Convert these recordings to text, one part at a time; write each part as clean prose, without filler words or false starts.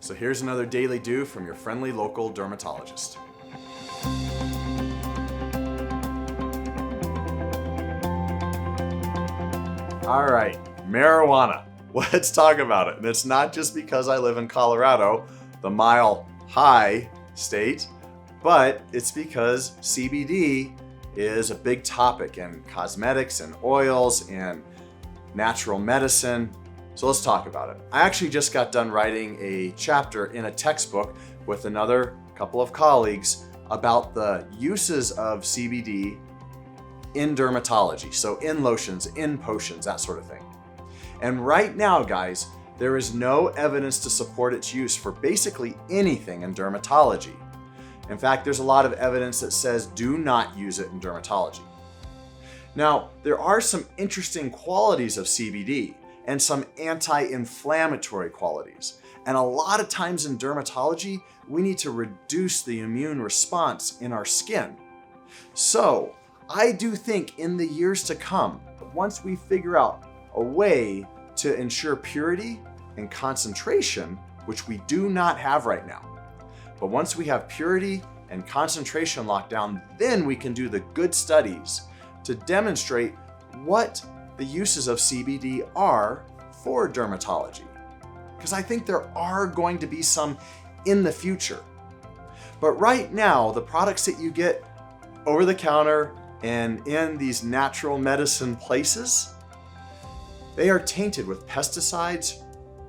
So here's another Daily Do from your friendly local dermatologist. All right, marijuana. Let's talk about it. And it's not just because I live in Colorado, the mile high state, but it's because CBD is a big topic in cosmetics and oils and natural medicine. So let's talk about it. I actually just got done writing a chapter in a textbook with another couple of colleagues about the uses of CBD in dermatology. So in lotions, in potions, that sort of thing. And right now, guys, there is no evidence to support its use for basically anything in dermatology. In fact, there's a lot of evidence that says do not use it in dermatology. Now, there are some interesting qualities of CBD and some anti-inflammatory qualities. And a lot of times in dermatology, we need to reduce the immune response in our skin. So I do think in the years to come, once we figure out a way to ensure purity and concentration, which we do not have right now, but once we have purity and concentration locked down, then we can do the good studies to demonstrate what the uses of CBD are for dermatology. Because I think there are going to be some in the future. But right now, the products that you get over the counter and in these natural medicine places, they are tainted with pesticides,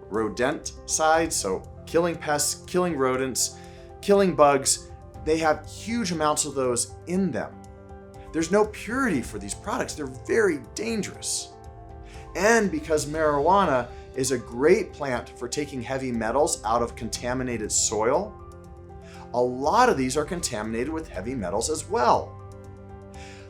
rodenticides, so killing pests, killing rodents, killing bugs. They have huge amounts of those in them. There's no purity for these products. They're very dangerous. And because marijuana is a great plant for taking heavy metals out of contaminated soil, a lot of these are contaminated with heavy metals as well.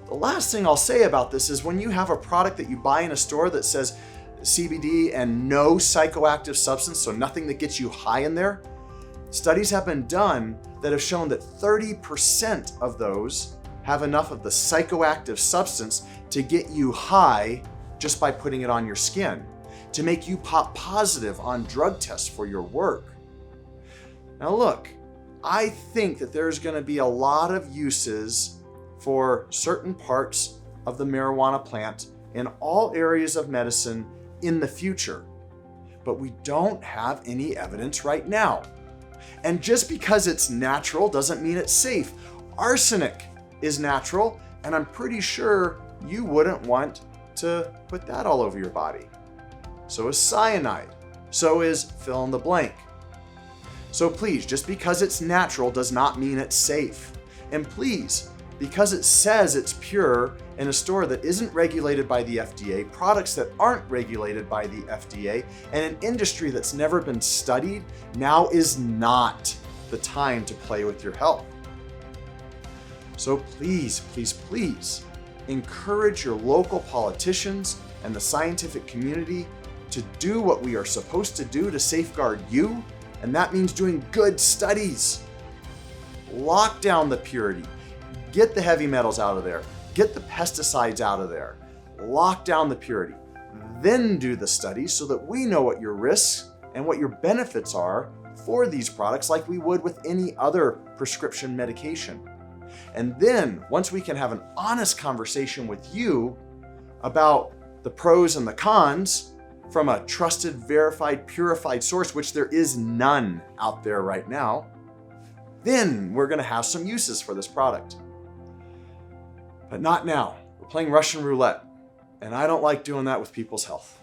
The last thing I'll say about this is when you have a product that you buy in a store that says CBD and no psychoactive substance, so nothing that gets you high in there, studies have been done that have shown that 30% of those have enough of the psychoactive substance to get you high just by putting it on your skin, to make you pop positive on drug tests for your work. Now look, I think that there's going to be a lot of uses for certain parts of the marijuana plant in all areas of medicine in the future, but we don't have any evidence right now. And just because it's natural doesn't mean it's safe. Arsenic is natural, and I'm pretty sure you wouldn't want to put that all over your body. So is cyanide. So is fill in the blank. So please, just because it's natural does not mean it's safe. And please, because it says it's pure in a store that isn't regulated by the FDA, products that aren't regulated by the FDA, and an industry that's never been studied, now is not the time to play with your health. So please, please, please encourage your local politicians and the scientific community to do what we are supposed to do to safeguard you, and that means doing good studies. Lock down the purity, get the heavy metals out of there, get the pesticides out of there, lock down the purity, then do the studies so that we know what your risks and what your benefits are for these products like we would with any other prescription medication. And then once we can have an honest conversation with you about the pros and the cons from a trusted, verified, purified source, which there is none out there right now, then we're going to have some uses for this product. But not now. We're playing Russian roulette, and I don't like doing that with people's health.